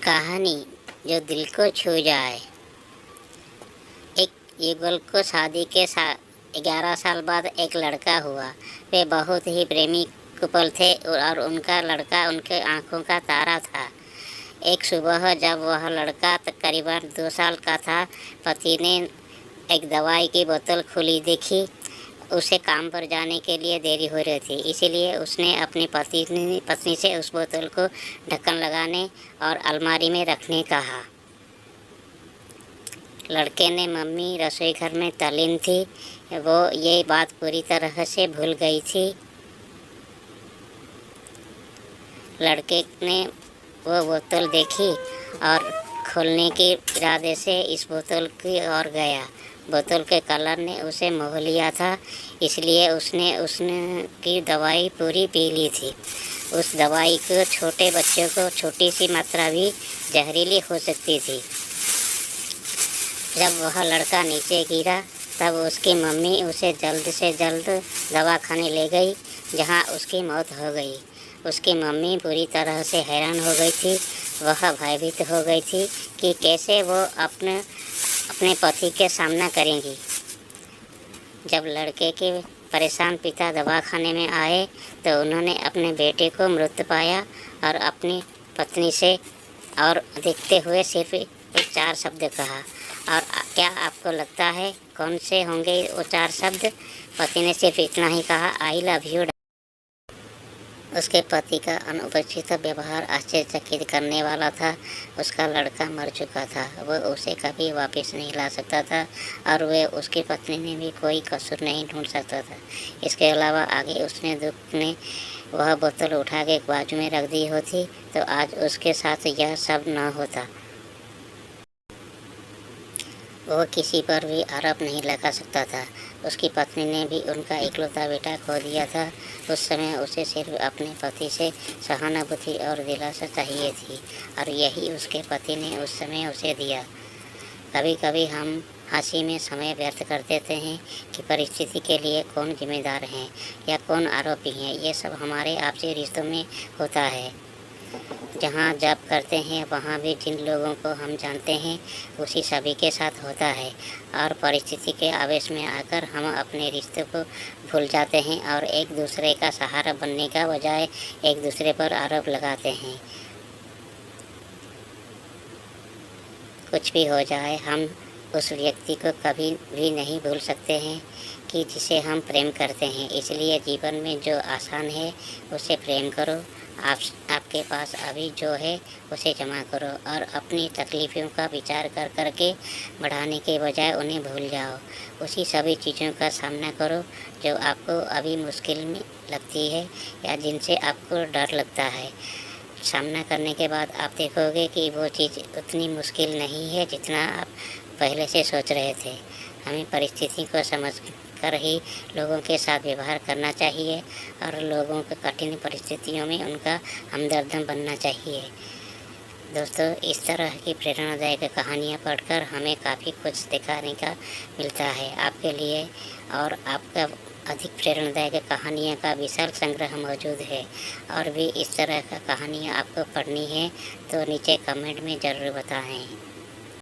कहानी जो दिल को छू जाए। एक युगल को शादी के 11 साल बाद एक लड़का हुआ। वे बहुत ही प्रेमी कपल थे और उनका लड़का उनके आंखों का तारा था। एक सुबह जब वह लड़का करीबन 2 साल का था, पति ने एक दवाई की बोतल खुली देखी। उसे काम पर जाने के लिए देरी हो रही थी, इसीलिए उसने अपनी पत्नी से उस बोतल को ढक्कन लगाने और अलमारी में रखने कहा। लड़के ने मम्मी रसोई घर में तल्लीन थी, वो ये बात पूरी तरह से भूल गई थी। लड़के ने वो बोतल देखी और खोलने के इरादे से इस बोतल की ओर गया। बोतल के कलर ने उसे मोह लिया था, इसलिए उसने की दवाई पूरी पी ली थी। उस दवाई को छोटे बच्चों को छोटी सी मात्रा भी जहरीली हो सकती थी। जब वह लड़का नीचे गिरा तब उसकी मम्मी उसे जल्द से जल्द दवाखाने ले गई, जहां उसकी मौत हो गई। उसकी मम्मी पूरी तरह से हैरान हो गई थी। वह भयभीत हो गई थी कि कैसे वो अपने पति के सामना करेंगी। जब लड़के के परेशान पिता दवाखाने में आए तो उन्होंने अपने बेटे को मृत पाया और अपनी पत्नी से और देखते हुए सिर्फ 4 शब्द कहा। और क्या आपको लगता है कौन से होंगे वो 4 शब्द? पति ने सिर्फ इतना ही कहा, आई लव यू। उसके पति का अनुपस्थित व्यवहार आश्चर्यचकित करने वाला था। उसका लड़का मर चुका था, वह उसे कभी वापस नहीं ला सकता था और वे उसकी पत्नी ने भी कोई कसूर नहीं ढूंढ सकता था। इसके अलावा आगे उसने दुख ने वह बोतल उठा के बाजू में रख दी होती तो आज उसके साथ यह सब न होता। वो किसी पर भी आरोप नहीं लगा सकता था। उसकी पत्नी ने भी उनका इकलौता बेटा खो दिया था। उस समय उसे सिर्फ अपने पति से सहानुभूति और दिलासा चाहिए थी और यही उसके पति ने उस समय उसे दिया। कभी कभी हम हंसी में समय व्यर्थ कर देते हैं कि परिस्थिति के लिए कौन जिम्मेदार है या कौन आरोपी है। ये सब हमारे आपसी रिश्तों में होता है। जहाँ जब करते हैं वहाँ भी जिन लोगों को हम जानते हैं उसी सभी के साथ होता है और परिस्थिति के आवेश में आकर हम अपने रिश्तों को भूल जाते हैं और एक दूसरे का सहारा बनने का बजाय एक दूसरे पर आरोप लगाते हैं। कुछ भी हो जाए, हम उस व्यक्ति को कभी भी नहीं भूल सकते हैं कि जिसे हम प्रेम करते हैं। इसलिए जीवन में जो आसान है उसे प्रेम करो। आपके पास अभी जो है उसे जमा करो और अपनी तकलीफ़ों का विचार करके बढ़ाने के बजाय उन्हें भूल जाओ। उसी सभी चीज़ों का सामना करो जो आपको अभी मुश्किल में लगती है या जिनसे आपको डर लगता है। सामना करने के बाद आप देखोगे कि वो चीज़ उतनी मुश्किल नहीं है जितना आप पहले से सोच रहे थे। हमें परिस्थिति को समझ कर ही लोगों के साथ व्यवहार करना चाहिए और लोगों के कठिन परिस्थितियों में उनका हमदर्द बनना चाहिए। दोस्तों, इस तरह की प्रेरणादायक कहानियाँ पढ़कर हमें काफ़ी कुछ सिखाने का मिलता है आपके लिए और आपका अधिक प्रेरणादायक कहानियों का विशाल संग्रह मौजूद है। और भी इस तरह का कहानियाँ आपको पढ़नी है तो नीचे कमेंट में ज़रूर बताएं।